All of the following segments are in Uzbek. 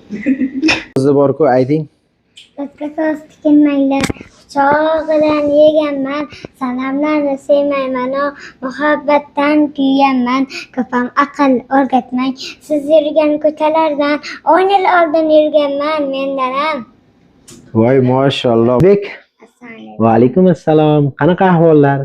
Sizni borku ayting. Katta tikinmaylar, quchog'idan yeganman, sanamlarni sevmayman, muhabbatdan kuyganman, kafam aql o'rgatmang, siz yurgan ko'chalardan 10 yil oldin yurganman mendanam. Voy mashalloh. Bek. Va alaykum assalom. Qanaqa ahvollar?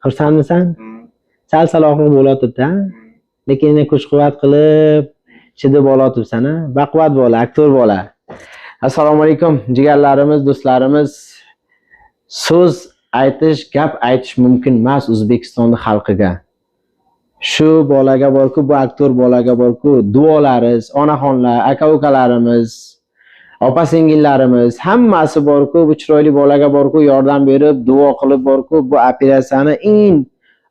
Xursandmisan? Sal saloqli bo'layotibdi-a? Lekin kuch-quvvat qilib chidab olayotibsan-a? Baquvvat bola, aktyor bola. Assalomu alaykum jigarlarimiz, do'stlarimiz. So'z aytish, gap aytish mumkin emas O'zbekistonning xalqiga. Shu bolaga borku, bu aktyor bolaga borku, duolariz, onaxonlar, aka-ukalarimiz, opa-singillarimiz hammasi borku, bu chiroyli bolaga borku yordam berib, duo qilib borku, bu operatsiyani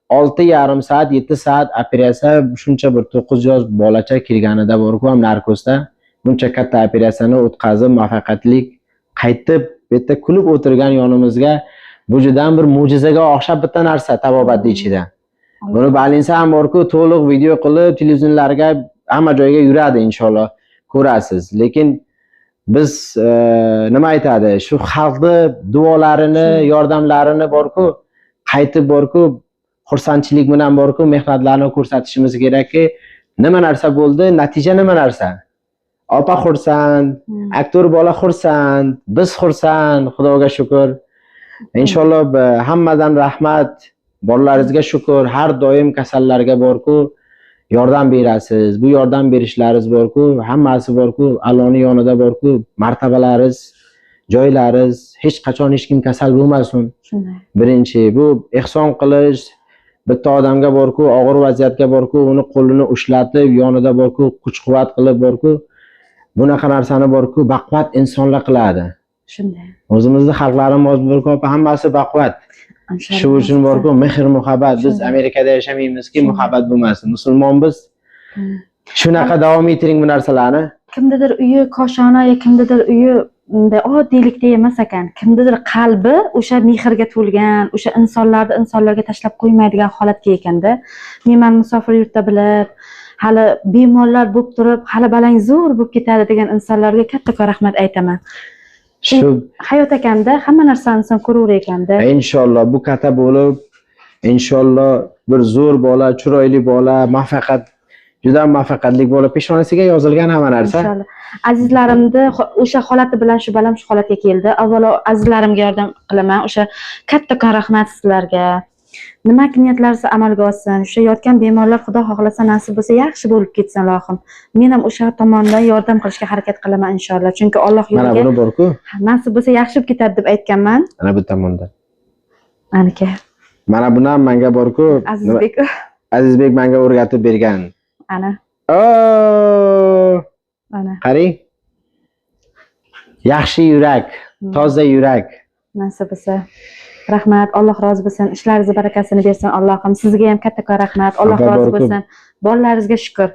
6,5 soat, 7 soat operatsiya, shuncha bir 9 yosh bolacha kirganida borku ham narkozda buncha katta operatsiyani o'tkazib muvaffaqiyatli qaytib bu yerda kulib o'tirgan yonimizga bu juda bir mo'jizaga o'xshab bitta narsa tabobatning ichida. Buni balinsa ham borku to'liq video qilib televizorlarga hamma joyga yuradi inshaalloh ko'rasiz. Lekin biz nima aytadi? Shu xalqni duolarini, yordamlarini borku qaytib borku xursandchilik bilan borku mehnatlarni ko'rsatishimiz kerakki, nima narsa bo'ldi, natija nima narsa? Opa xursand, aktyor bola xursand, biz xursand, Xudoga shukr. Inshaalloh hammadan rahmat, bolalaringizga shukr, har doim kasallarga borku yordam berasiz. Bu yordam berishlaringiz borku, hammasi borku, Allohning yonida borku, martabalaringiz, joylaringiz hech qachon hech kim kasal bo'lmasin. Birinchi bu ehson qilish, bitta odamga borku, og'ir vaziyatga borku, uni qo'lini ushlatib, yonida borku, kuch-quvvat qilib borku, bunaqa narsani borku, baquvvat insonlar qiladi. Shunday. O'zimizning xalqlarimiz borku, hammasi baquvvat. Shu uchun borku, mehr, muhabbat. Biz Amerikada yashamaymizki, muhabbat bo'lmasin. Musulmon biz. Shunaqa davom ettiring bu narsalarni. Kimdadir uyi koshona, kimdadir uyi oddiylikda emas ekan. Kimdadir qalbi o'sha mehrga to'lgan, o'sha insonlarga tashlab qo'ymaydigan holatga ekanda. Men musofir yurtda bilib, hali bemorlar bo'lib turib, hali balang zo'r bo'lib ketadi degan insonlarga kattakon rahmat aytaman. Shu hayot ekanda, hamma narsani inson ko'raver ekanda. Inshaalloh bu katta bo'lib, inshaalloh bir zo'r bola, chiroyli bola, muvaffaqiyat, juda muvaffaqiyatli bola peshonasiga yozilgan hamma narsa. Inshaalloh. Azizlarimni o'sha holati bilan shu balam shu holatga keldi. Avvalo azizlarimga yordam qilaman. O'sha kattakon rahmat sizlarga. Nima niyatlarsiz amalga oshsin. O'sha yotgan bemorlar Xudo xohlasa nasib bo'lsa yaxshi bo'lib ketsin ilohim. Men ham o'sha tomondan yordam qilishga harakat qilaman inshaalloh. Chunki Alloh yo'liga mana buni borku. Nasib bo'lsa yaxshi bo'lib ketadi deb aytganman. Mana bu tomonda. Aniki. Mana buni ham menga borku. Azizbek menga o'rgatib bergan. Ana. Ana. Qarang. Yaxshi yurak, toza yurak. Nasib bo'lsa. Rahmat, Alloh rozi bo'lsin. Ishlaringiz barakasini bersin Allohim. Sizga ham kattakon rahmat. Alloh rozi bo'lsin. Bolalaringizga shukr.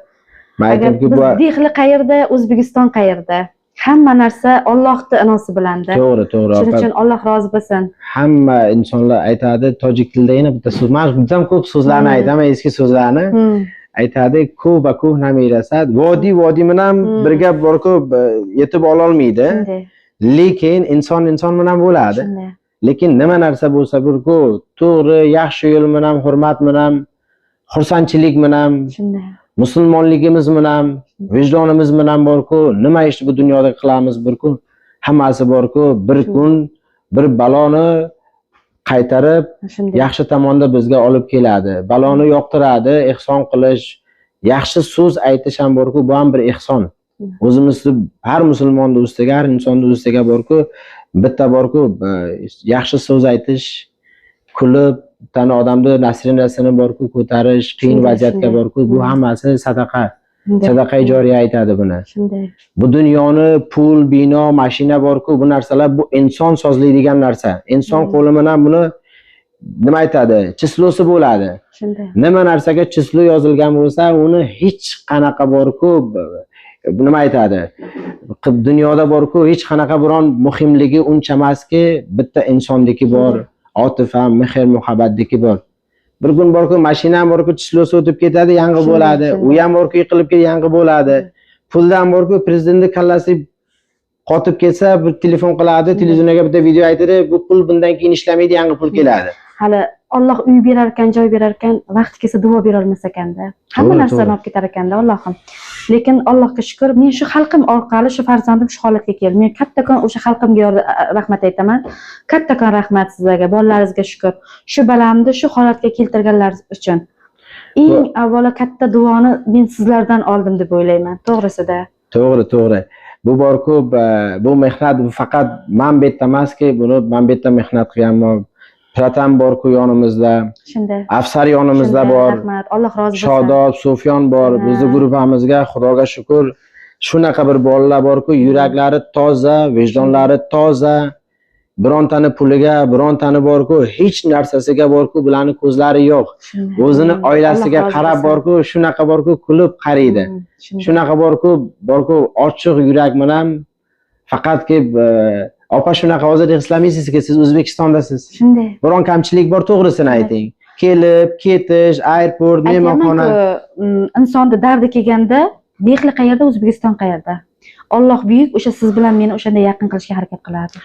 Aytibki bu dehli qayerda, O'zbekiston qayerda? Hamma narsa Allohning inosi bilanda. To'g'ri, to'g'ri. Shuning uchun Alloh rozi bo'lsin. Hamma insonlar aytadi, tojik tilida yana bitta so'z. Men juda ko'p so'zlarni aytaman, eski so'zlarni. Aytadi, ko'ba ko'h namirasad. Vodiy bilan birga borku yetib ola olmaydi. Lekin inson bilan bo'ladi. Lekin nima narsa bo'lsa birku, to'g'ri, yaxshi yo'l bilan, hurmat bilan, xursandchilik bilan, musulmonligimiz bilan, vijdonimiz bilan borku, nima ish bu dunyoda qilamiz birku, hammasi borku, bir kun bir baloni qaytarib, yaxshi tomonda bizga olib keladi. Baloni yoqtiradi, ehson qilish, yaxshi so'z aytish ham borku, bu ham bir ehson. O'zimizni har musulmonning ustiga, har insonning ustiga borku, bitta borku yaxshi so'z aytish, kulib, tani odamni nasrinasini borku ko'tarish, qiyin vaziyatga borku, bu hammasi sadaqa. Sadaqa joriya aytadi buni. Bu dunyoni pul, bino, mashina borku, bu narsalar bu inson sozlaydigan narsa. Inson qo'li bilan buni nima aytadi? Chislosi bo'ladi. Nima narsaga chislo yozilgan bo'lsa, uni hech qanaqa borku nima aytadi? Dunyoda borku hech qanaqa biron muhimligi uncha emaski, bitta insondagi bor, otifa, mehr, muhabbatdagi bor. Bir kun borku mashina ham borku chislosi o'tib ketadi, yangi bo'ladi. U ham borku yiqilib ketib yangi bo'ladi. puldan borku prezidentni kallasi qotib ketsa bir telefon qiladi, televizorga bitta video aytadi, bu pul bundan keyin ishlamaydi, yangi pul keladi. Hali Alloh uy berar ekan, joy berar ekan, vaqti kelsa duo bera olmas ekanda. Hamma narsani olib ketar ekanda Allohim. Lekin Allohga shukr, men shu xalqim orqali shu farzandim shu holatga keldi. Men kattakon o'sha xalqimga rahmat aytaman. Kattakon rahmat sizlarga, bolalaringizga shukr. Shu balamni shu holatga keltirganlar uchun. Eng avvalo katta duoni men sizlardan oldim deb o'ylayman, to'g'risida. To'g'ri. Bu borku bu mehnat bu faqat men bu yerda emaski, buni men bu yerda mehnat qilganman. Pratam borku yonimizda. Shunday. Afsar yonimizda bor. Rahmat. Alloh rozi bo'lsin. Shodob, Sufyon bor. Bizning guruhimizga Xudoga shukr, shunaqa bir bolalar borku, yuraklari toza, vijdonlari toza. Birontani puliga, birontani borku, hech narsasiga borku, bularning ko'zlari yo'q. O'zini oilasiga qarab borku, shunaqa borku, kulib qaraydi. Shunaqa borku, ochiq yurak bilan faqatki opa shunaqa hozir eslamaysiz-ki, siz O'zbekistondasiz. Shunday. Biron kamchilik bor, to'g'risini ayting. Kelib, ketish, aeroport, mehmonxona. Insonda dardi kelganda, Dehli qayerda, O'zbekiston qayerda? Alloh buyuk, o'sha siz bilan meni o'shanda yaqin qilishga harakat qilardi.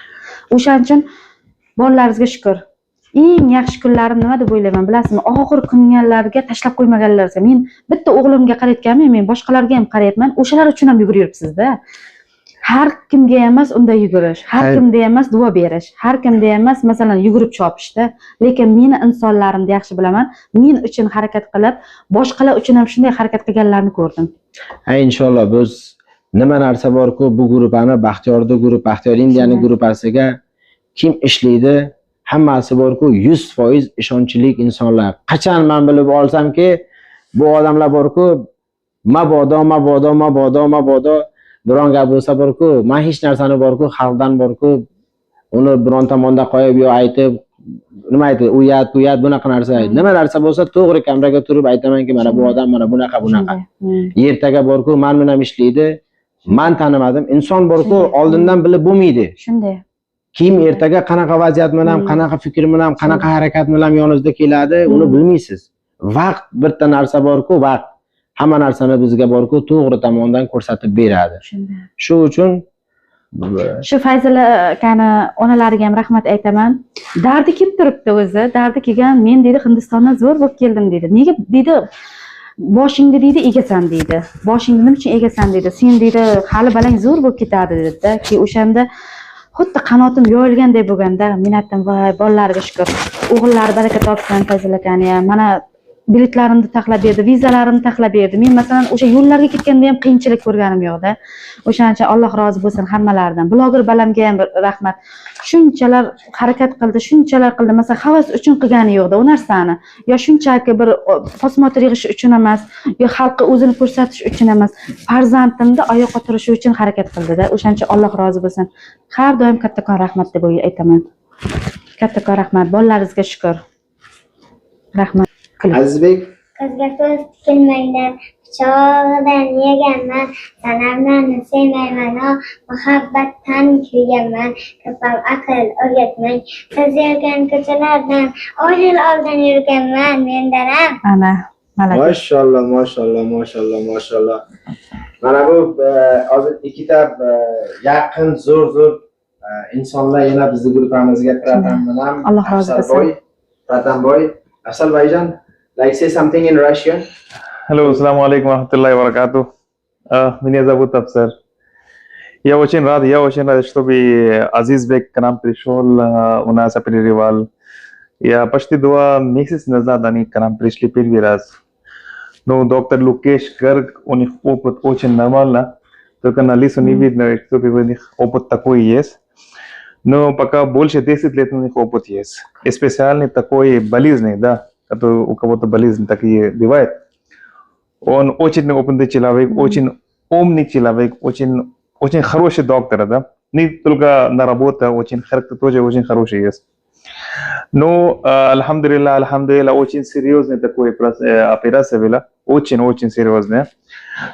O'shaning uchun bolalaringizga shukr. Eng yaxshi kunlarim nima deb o'ylayman, bilasizmi? Og'ir kunlarga tashlab qo'ymaganingizni. Men bitta o'g'limga qarayotganman, men boshqalarga ham qarayapman. O'shalar uchun ham yuguribsizda. Har kimga emas unday yugurish, har kimga emas duo berish, har kimga emas masalan yugurib chopishda, lekin meni insonlarimni yaxshi bilaman. Men uchun harakat qilib, boshqalar uchun ham shunday harakat qilganlarni ko'rdim. Inshaalloh biz nima narsa borku, bu guruhni Baxtiyorning guruh, Baxtiyor Indiyaning guruhasiga kim ishlaydi, hammasi borku 100% ishonchlik insonlar. Qachon men bilib olsamki, bu odamlar borku, mabodo biron gap bo'lsa borku, men hech narsani borku, xalqdan borku, uni biron tomonda qo'yib yo aytib, nima aytadi, uyat, bunaqa narsa aytadi. Nima narsa bo'lsa to'g'ri kameraga turib aytamanki, mana bu odam mana bunaqa. Ertaga borku, men bilan ishlaydi. Men tanimadim. Inson borku, oldindan bilib bo'lmaydi. Shunday. Kim ertaga qanaqa vaziyat bilan, qanaqa fikr bilan, qanaqa harakat bilan yoningizda keladi, uni bilmaysiz. Vaqt bitta narsa borku, vaqt hamma narsani bizga borku to'g'ri tomondan ko'rsatib beradi. Shu uchun shu Fayzilla akani onalariga ham rahmat aytaman. Dardi kelib turibdi o'zi. Dardi kelgan, men dedi Hindistondan zo'r bo'lib keldim dedi. Nega dedi? Boshingni dedi egasan dedi. Boshingni nima uchun egasan dedi. Sen dedi hali balang zo'r bo'lib ketadi dedi-da. Ki o'shanda xuddi qanotim yoyilganday bo'lganda, men aytdim, voy, bolalariga shukr. O'g'illari baraka topsin Fayzilla akani. Mana biletlarimni taxlab berdi, vizalarimni taxlab berdi. Men masalan o'sha yo'llarga ketganda ham qiyinchilik ko'rganim yo'q-da. O'shaning uchun Alloh rozi bo'lsin hammalaridan. Bloger balamga ham rahmat. Shunchalar harakat qildi, shunchalar qildi. Masalan, havas uchun qilgani yo'q-da u narsani. Yo shunchaki bir posmotr yig'ish uchun emas, yo xalqqa o'zini ko'rsatish uchun emas, farzandimni oyoqqa turishi uchun harakat qildi-da. O'shaning uchun Alloh rozi bo'lsin. Har doim kattakon rahmat deb aytaman. Kattakon rahmat. Bolalaringizga shukr. Rahmat. Azizbek, Qizga ko'z tikilmaydi, quchog'idan yeganman, sanamlarni sevmayman, muhabbatdan kuyganman, ko'pam aql o'rgatmang, siz yurgan ko'chalardan 10 yil oldin yurganman mendan ham. Ana, malaka. Mashallah. Mana bu hozir ikkita yaqin zo'r insonlar yana bizning guruhimizga Pratam bilan Alloh rozi bo'lsin. Pratamboy, Afzal Bhaijan, like say something in Russian. Hello, assalamu alaikum wa rahmatullahi wa barakatuh. Меня зовут Афсар. Я очень рад, чтобы Азизбек к нам пришел, у нас оперировал. Я почти 2 месяца назад они к нам пришли первый раз. Но доктор Лукеш Гарг, у них опыт очень нормально, только на лицо не видно, что у них опыт такой есть. Но пока больше 10 лет у них опыт есть. И специальный такой болезнь, да, который у кого-то болезнь такие бывает. Он очень опытный человек, очень умный человек, очень хороший доктор, да. Не только на работе, очень характер тоже очень хороший есть. Но, альхамдулилля, очень серьезная такая операция была, очень серьезная.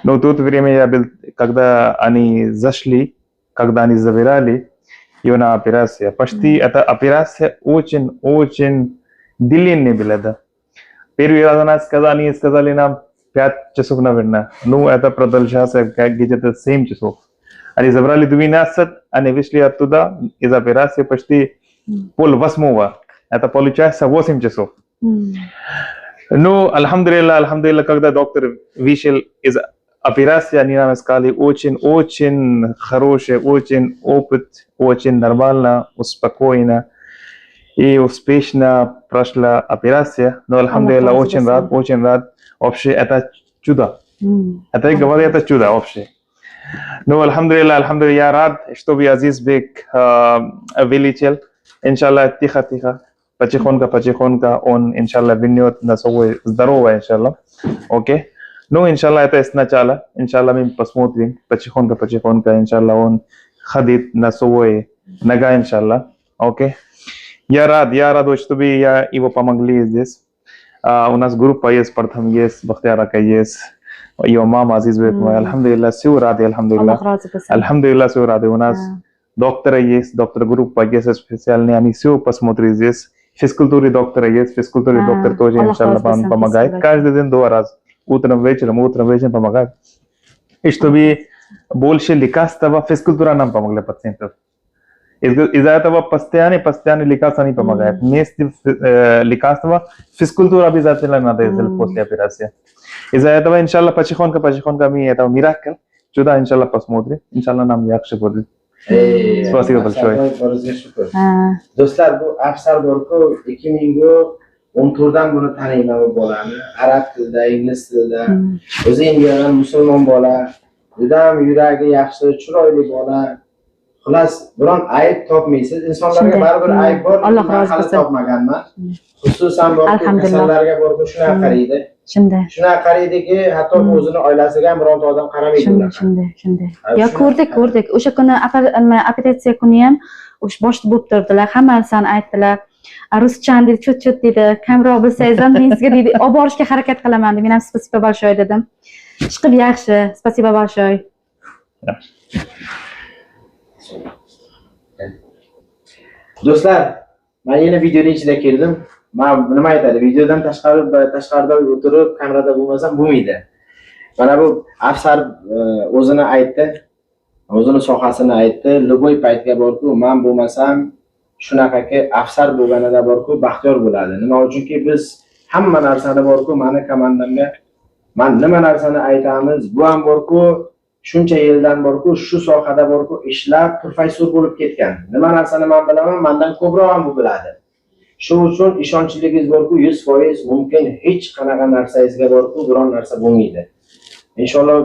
Но в то время я был, когда они зашли, когда они забирали ее на операцию, почти эта операция очень длинная была, да. Первый раз они сказали нам, Piat Chesufna Vinna, Nu at the Pradalshas and Gadget the same Chesuf. And is a Brali Duvinasat and eventually Atuda is a Perasi Pasti Pol Vasmova at the Polichas was him Chesuf. No, Alhamdulillah, когда доктор вышел из операции, они нам сказали, очень хороший, очень опыт, очень нормально, спокойно и успешно прошла операция. Но, Алхамдулилlah, очень рад. Вообще, это чудо. Это я говорю, это чудо вообще. Ну, Алхамдулилlah, я рад, чтобы Азиз Бек вылетел. Иншаллах, тихо. Потихоньку он, иншаллах, вернет на свой здоровье, иншаллах. Окей? Ну, иншаллах, это сначала. Иншаллах, мы посмотрим. Потихоньку, иншаллах, он ходит на свой нога, иншаллах. Окей? Я рад, чтобы его помогли здесь. У нас группа есть, Партхам есть, Бахтиярака есть. Его мама Азиз Бек. Алхамдулилlah, все рады, алхамдулилlah. Алхамдулилlah, все рады. У нас доктора есть, доктор группа есть специальные. Они все посмотрят здесь. Физкультуре доктора есть, физкультуре доктор тоже, иншаллах, помогает. Каждый день 2 раза. Утром, вечером помогает. И чтобы больше лекарства, физкультура нам помогла пациентов. Из-за этого постоянно лекарства не помогает. Вместе лекарства, физкультура обязательно надо сделать после операции. Из-за этого, иншаллах, потихоньку мы этого миракл, чудо, иншаллах, посмотрим. Иншаллах, нам yaxshi будет. Spasibo большое. Do'stlar, bu Afsar borku 2014dan buni taniyman bu bolani. Arab tilida, ingliz tilida. O'zi endi musulmon bola. Juda ham yuragi yaxshi, chiroyli bola. Xullas, biron ayb topmaysiz. Insonlarga baribir ayb bor. Alloh rozi bo'lsin. Topmaganman. Xususan borku kasallarga borku shunaqa qaraydi. Shunaqa qaraydiki, hatto o'zini oilasiga ham bironta odam qaramaydi ular. Shunday. Yo, ko'rdik. O'sha kuni operatsiya kuni ham o'sha boshda bo'lib turdilar. Hammasini aytdilar. Ruschan dedi, cho't dedi. Kamroq bilsangiz ham men sizga dedi, olib borishga harakat qilaman dedi. Men ham spasibo большое dedim. Chiqib yaxshi, spasibo большое. Do'stlar, men yana videoning ichida keldim. Men nima aytadi? Videodan tashqarida o'tirib, kamerada bo'lmasam bo'lmaydi. Mana bu Afsar o'zini aytdi. O'zini sohasini aytdi. Luboy paytga borku, men bo'lmasam shunaqaki Afsar bo'lganida borku, baxtiyor bo'ladi. Nima uchunki biz hamma narsani borku, meni komandamga men nima narsani aytamiz, bu ham borku, shuncha yildan borku, shu sohada borku ishlab professor bo'lib ketgan. Nima narsani men bilaman, mendan ko'proq ham bu biladi. Shu uchun ishonchligingiz borku 100% mumkin hech qanaqa narsangizga borku biron narsa bo'lmaydi. Inshaalloh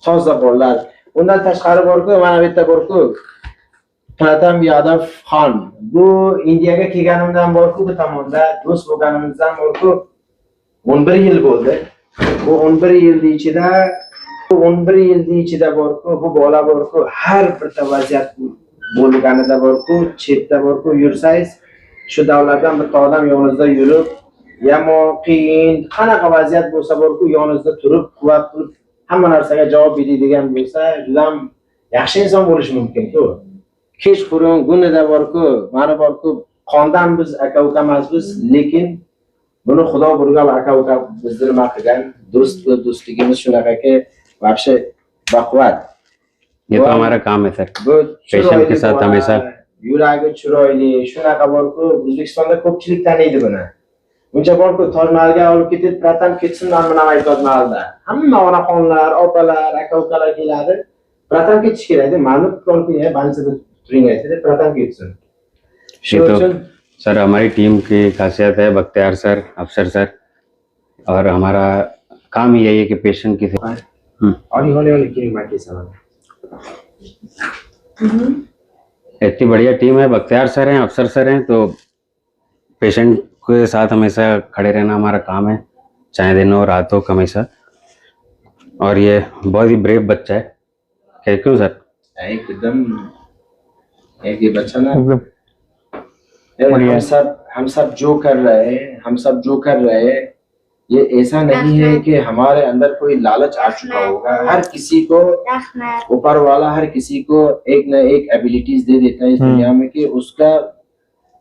toza bolalar. Undan tashqari borku, mana bu yerda borku Pratam Yadav Xon. Bu Indiyaga kelganimdan borku bu tomonda do'st bo'lganimizdan borku 11 yil bo'ldi. Bu 11 yilning ichida borku bu bola borku har bir vaziyat bo'lganida borku chetda borku yursangiz shu davlatdan bitta odam yoningizda yurib, yomon, qiyin, qanaqa vaziyat bo'lsa borku yoningizda turib, quvvat qilib hamma narsaga javob beradigan bo'lsa, juda ham yaxshi inson bo'lish mumkin-ku. Kechqurun kunida borku, mana borku qondan biz aka-uka emasmiz, lekin buni Xudo burgan aka-uka bizni nima qilgan, do'stligimiz shunaqaki, вообще baquvvat. ये तो हमारा काम है sir patient के साथ हमेशा yuragi chiroyli, shunaqa borku, O'zbekistonda ko'pchilik taniydi buni. Buncha borku Tojmahalga olib ketib, Pratam ketsin, men nima Tojmahalda. Hamma onaxonlar, opalar, aka-ukalar keladi. Pratam ketish kerak-da, ma'lum borku, banchada turing aytdi, Pratam ketsin. ये तो सर हमारी टीम की खासियत है बख्तियार सर अफसर सर और हमारा काम ही यही है कि पेशेंट की होली किंग मार्केट सामान इतनी बढ़िया टीम है बख्तियार सर हैं अफसर सर हैं तो पेशेंट के साथ हमेशा खड़े रहना हमारा काम है चाहे दिन हो रात हो हमेशा और ये बहुत ही ब्रेव बच्चा है क्यों सर एकदम एक ये बच्चा ना हम सब जो कर रहे हैं ये ऐसा नहीं है कि हमारे अंदर कोई लालच आ चुका होगा। हर किसी को ऊपर वाला हर किसी को एक न एक एबिलिटीज दे देता है इस दुनिया में कि उसका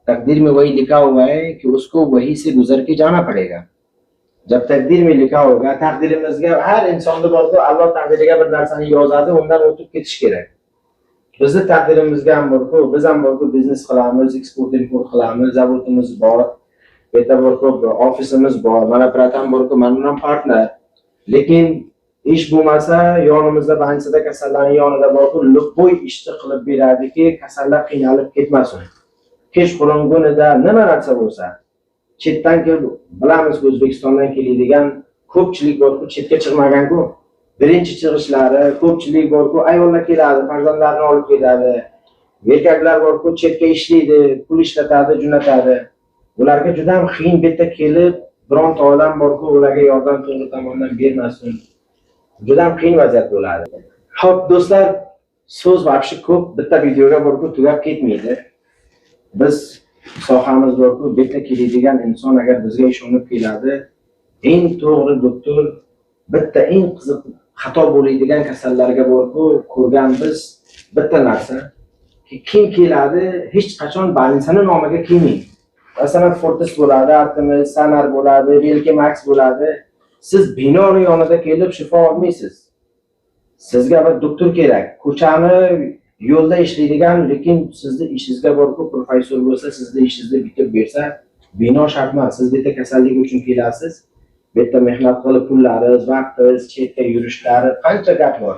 तकदीर में वही लिखा हुआ है कि उसको वही से गुजर के जाना पड़ेगा। Jab taqdir में लिखा होगा taqdirimizga har insonda borku Alloh taqdiriga bir narsani yozadi, undan o'tib ketish kerak. Bizni taqdirimizga ham borku, biz ham borku biznes qilamiz, eksport import qilamiz, zavodimiz bor, bu yerda borku ofisimiz bor, mana Pratam borku, mana ham partner. Lekin ish bo'lmasa, yonimizda banchada kasallarning yonida borku, luqbo'y ishni qilib beradiki, kasallar qiynalib ketmasin. Kechqurungunida nima narsa bo'lsa, chetdan kelib bilamiz, O'zbekistondan keladigan ko'pchilik borku, chetga chiqmagan-ku. Birinchi chiqishlari ko'pchilik borku, ayollar keladi, farzandlarini olib keladi. Erkaklar borku, chetga ishlaydi, pul ishlatadi, jo'natadi. Ularga juda ham qiyin betda kelib, bironta odam borku, ularga yordam to'g'ri tomondan bermasin. Juda ham qiyin vaziyat bo'ladi. Xo'p, do'stlar, so'z vaqti ko'p, bitta videoga borku tugab ketmaydi. Biz sohamiz borku, betda keladigan inson agar bizga ishonib keladi, eng to'g'ri doktor, bitta eng qiziq xato bo'ladigan kasallarga borku, ko'rgan biz bitta narsa, kim keladi, hech qachon больницаning nomiga kelmang. Masalan, Fortis bo'ladi, Artemis, Sanar bo'ladi, Velke Max bo'ladi. Siz binoning yonida kelib shifo olmaysiz. Sizga bir doktor kerak. Ko'chani yo'lda ishlaydigan, lekin sizni ishingizga borku professor bo'lsa, sizni ishingizni bitib bersa, bino shart emas. Siz bitta kasallik uchun kelasiz. Bu yerda mehnat qilib pullaringiz, vaqtingiz, chetga yurishlari, qancha gap bor.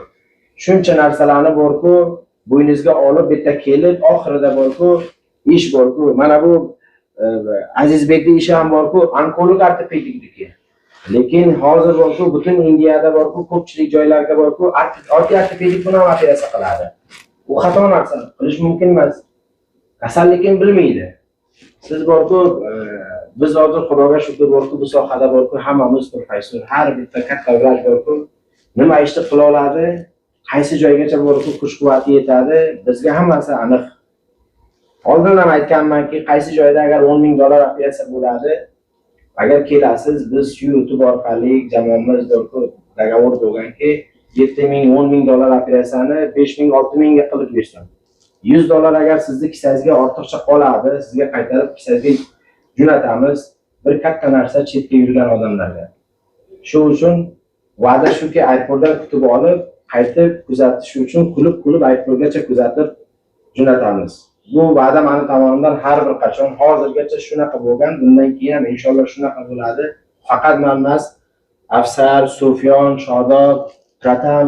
Shuncha narsalarni borku, bo'yningizga olib bitta kelib, oxirida borku, ish borku. Mana bu Azizbekning ishi ham borku, onkolog ortopedikniki. Lekin hozir borku, butun Indiyada borku, ko'pchilik joylarga borku, ortopedik buni ham operatsiya qiladi. U xato narsa, qilish mumkin emas. Kasallikni bilmaydi. Siz borku, biz hozir Xudoga shukr borku, bu sohada borku, hammamiz professor, har bitta katta vrach borku, nima ishni qila oladi, qaysi joygacha borku kuch-quvvati yetadi, bizga hammasi aniq. Oldin ham aytganmanki, qaysi joyda agar $10,000 operatsiya bo'ladi, agar kelasiz, biz shu YouTube orqali jamoamiz borku, dogovor bo'lganki, $7,000, $10,000 operatsiyani 5,000, 6,000 ga qilib bersin. $100 agar sizni kissangizga ortiqcha qoladi, sizga qaytarib kissangizga jo'natamiz. Bir katta narsa chetga yurgan odamlarga. Shu uchun va'da shuki, aeroportdan kutib olib, qaytib kuzatish uchun kulib aeroportgacha kuzatib jo'natamiz. Bu va'da meni tomonidan har bir qachon hozirgacha shunaqa bo'lgan, bundan keyin ham inshaalloh shunaqa bo'ladi. Faqat men emas, Afsar, Sufyon, Shodob, Pratam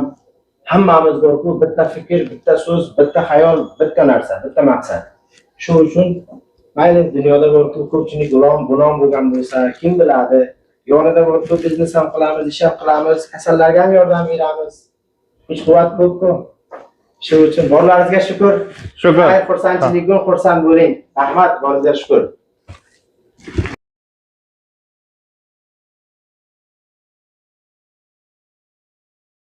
hammamiz borku, bitta fikr, bitta so'z, bitta xayol, bitta narsa, bitta maqsad. Shu uchun mayli dunyoda borku ko'pchilik g'ulom bo'lgan bo'lsa, kim biladi, yonida borku biznes ham qilamiz, ish ham qilamiz, kasallarga ham yordam beramiz. Kuch quvvat ko'p-ku. Shu uchun borlaringizga shukr. Shukr. Xursandchilik bilan xursand bo'ling. Rahmat, boringizga shukr.